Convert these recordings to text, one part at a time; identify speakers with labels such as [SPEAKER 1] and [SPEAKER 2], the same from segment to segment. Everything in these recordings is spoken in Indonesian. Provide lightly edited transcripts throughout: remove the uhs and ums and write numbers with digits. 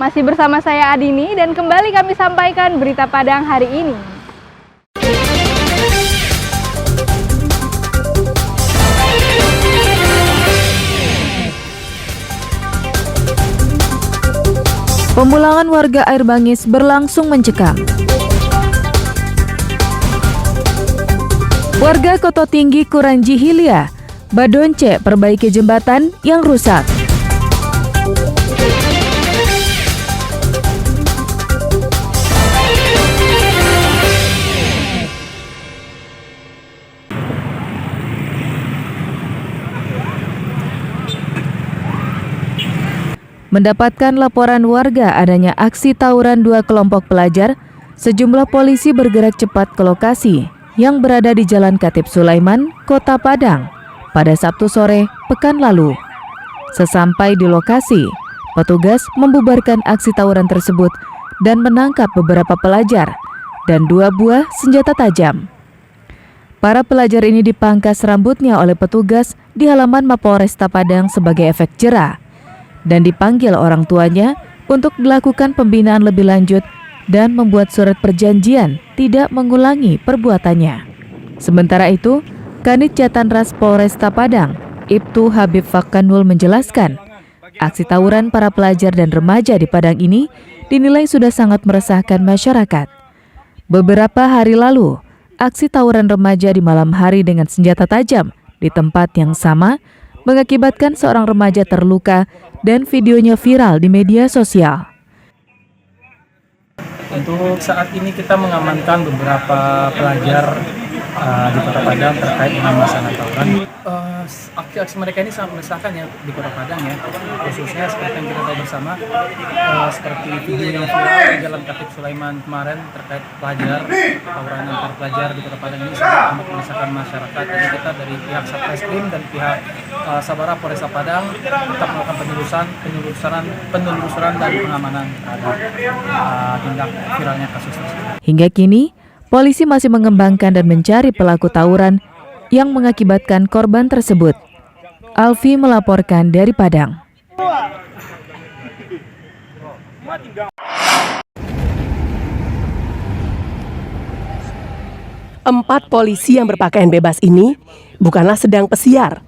[SPEAKER 1] Masih bersama saya Adini dan kembali kami sampaikan berita Padang hari ini.
[SPEAKER 2] Pemulangan warga Air Bangis berlangsung mencekam. Warga Koto Tinggi Kuranji Hilir, Badonce perbaiki jembatan yang rusak. Mendapatkan laporan warga adanya aksi tawuran dua kelompok pelajar, sejumlah polisi bergerak cepat ke lokasi yang berada di Jalan Khatib Sulaiman, Kota Padang, pada Sabtu sore pekan lalu. Sesampai di lokasi, petugas membubarkan aksi tawuran tersebut dan menangkap beberapa pelajar dan 2 buah senjata tajam. Para pelajar ini dipangkas rambutnya oleh petugas di halaman Mapolresta Padang sebagai efek jera dan dipanggil orang tuanya untuk dilakukan pembinaan lebih lanjut dan membuat surat perjanjian tidak mengulangi perbuatannya. Sementara itu, Kanit Jatanras Polresta Padang, Ibtu Habib Fakanul menjelaskan, aksi tawuran para pelajar dan remaja di Padang ini dinilai sudah sangat meresahkan masyarakat. Beberapa hari lalu, aksi tawuran remaja di malam hari dengan senjata tajam di tempat yang sama mengakibatkan seorang remaja terluka dan videonya viral di media sosial.
[SPEAKER 3] Untuk saat ini kita mengamankan beberapa pelajar di Kota Padang terkait dengan masalah tawuran. Aksi-aksi mereka ini sangat meresahkan ya di Kota Padang ya, khususnya seperti yang kita tahu bersama, seperti video yang viral di Jalan Khatib Sulaiman kemarin terkait pelajar, tawuran antar pelajar di Kota Padang ini sangat amat meresahkan masyarakat. Jadi kita dari pihak Satreskrim dan pihak Sabara Polresta Padang tetap melakukan penelusuran dan pengamanan terhadap tindak viralnya kasus tersebut.
[SPEAKER 2] Hingga kini, polisi masih mengembangkan dan mencari pelaku tawuran yang mengakibatkan korban tersebut. Alfi melaporkan dari Padang.
[SPEAKER 4] Empat polisi yang berpakaian bebas ini bukanlah sedang pesiar,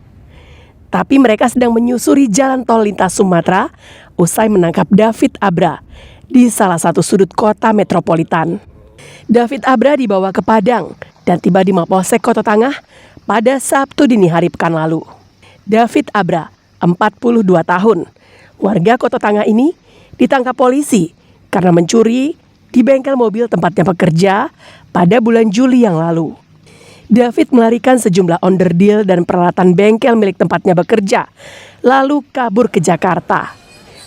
[SPEAKER 4] tapi mereka sedang menyusuri jalan tol lintas Sumatera usai menangkap David Abra di salah satu sudut kota metropolitan. David Abra dibawa ke Padang dan tiba di Mapolsek Kota Tangah pada Sabtu dini hari pekan lalu. David Abra, 42 tahun, warga Kota Tangah ini ditangkap polisi karena mencuri di bengkel mobil tempatnya bekerja pada bulan Juli yang lalu. David melarikan sejumlah onderdil dan peralatan bengkel milik tempatnya bekerja, lalu kabur ke Jakarta.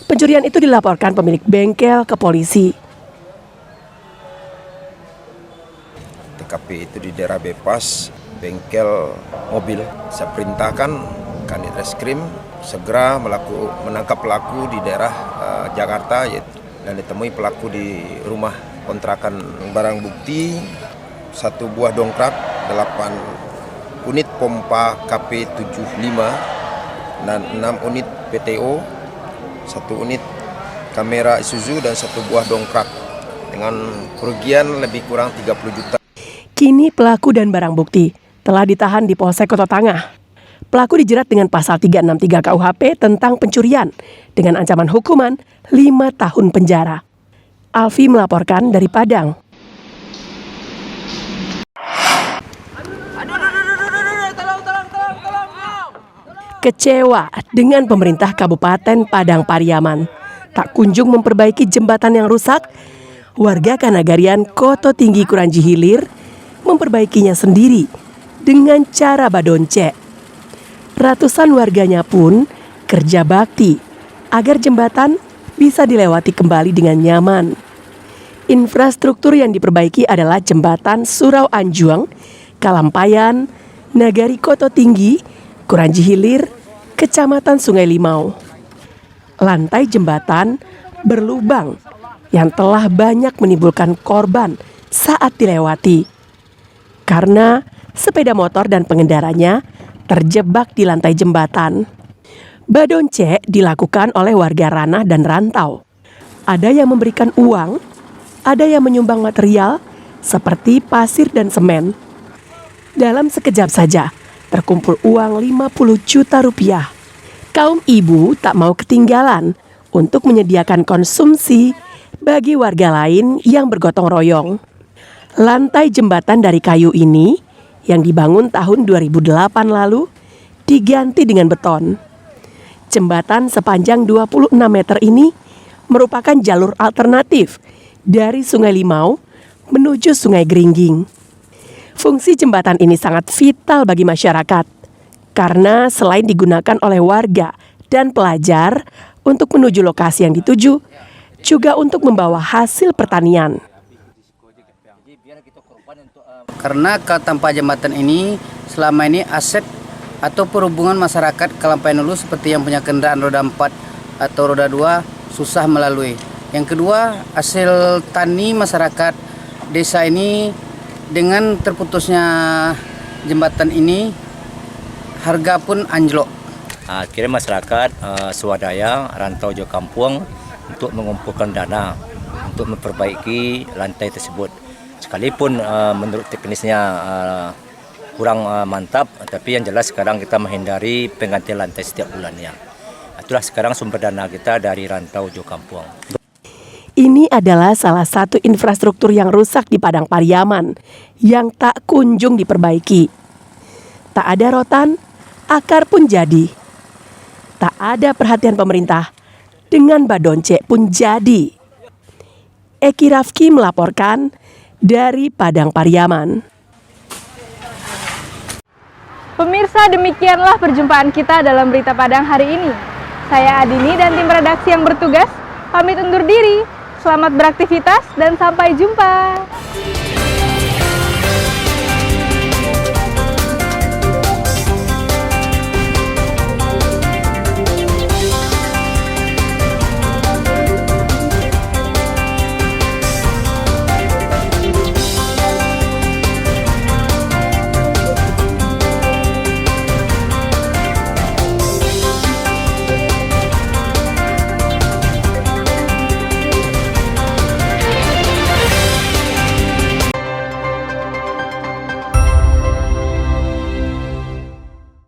[SPEAKER 4] Pencurian itu dilaporkan pemilik bengkel ke polisi.
[SPEAKER 5] TKP itu di daerah Bepas, bengkel mobil. Saya perintahkan Kanit Reskrim segera menangkap pelaku di daerah Jakarta dan ditemui pelaku di rumah kontrakan. Barang bukti 1 buah dongkrak, 8 unit pompa KP75 dan 6 unit PTO, 1 unit kamera Isuzu dan 1 buah dongkrak dengan kerugian lebih kurang 30 juta.
[SPEAKER 4] Kini pelaku dan barang bukti telah ditahan di Polsek Kota Tangah. Pelaku dijerat dengan pasal 363 KUHP tentang pencurian dengan ancaman hukuman 5 tahun penjara. Alfi melaporkan dari Padang. Kecewa dengan pemerintah Kabupaten Padang Pariaman tak kunjung memperbaiki jembatan yang rusak, warga Kanagarian Koto Tinggi Kuranji Hilir memperbaikinya sendiri dengan cara badonce. Ratusan warganya pun kerja bakti agar jembatan bisa dilewati kembali dengan nyaman. Infrastruktur yang diperbaiki adalah jembatan Surau Anjuang, Kalampayan, Nagari Koto Tinggi, Kuranji Hilir, Kecamatan Sungai Limau. Lantai jembatan berlubang yang telah banyak menimbulkan korban saat dilewati, karena sepeda motor dan pengendaranya terjebak di lantai jembatan. Badonce dilakukan oleh warga ranah dan rantau Ada yang memberikan uang, ada yang menyumbang material seperti pasir dan semen. Dalam sekejap saja, terkumpul uang 50 juta rupiah. Kaum ibu tak mau ketinggalan untuk menyediakan konsumsi bagi warga lain yang bergotong royong. Lantai jembatan dari kayu ini yang dibangun tahun 2008 lalu diganti dengan beton. Jembatan sepanjang 26 meter ini merupakan jalur alternatif dari Sungai Limau menuju Sungai Geringging. Fungsi jembatan ini sangat vital bagi masyarakat karena selain digunakan oleh warga dan pelajar untuk menuju lokasi yang dituju, juga untuk membawa hasil pertanian.
[SPEAKER 6] Karena tanpa jembatan ini, selama ini aset atau perhubungan masyarakat Kalampaian Hulu seperti yang punya kendaraan roda 4 atau roda 2 susah melalui. Yang kedua, hasil tani masyarakat desa ini dengan terputusnya jembatan ini, harga pun anjlok.
[SPEAKER 7] Akhirnya masyarakat swadaya rantau jauh kampung untuk mengumpulkan dana untuk memperbaiki lantai tersebut. Sekalipun menurut teknisnya kurang mantap, tapi yang jelas sekarang kita menghindari penggantian lantai setiap bulannya. Itulah sekarang sumber dana kita dari rantau jauh kampung.
[SPEAKER 4] Ini adalah salah satu infrastruktur yang rusak di Padang Pariaman yang tak kunjung diperbaiki. Tak ada rotan, akar pun jadi. Tak ada perhatian pemerintah, dengan badonce pun jadi. Eki Rafki melaporkan dari Padang Pariaman.
[SPEAKER 1] Pemirsa, demikianlah perjumpaan kita dalam Berita Padang hari ini. Saya Adini dan tim redaksi yang bertugas pamit undur diri. Selamat beraktivitas dan sampai jumpa.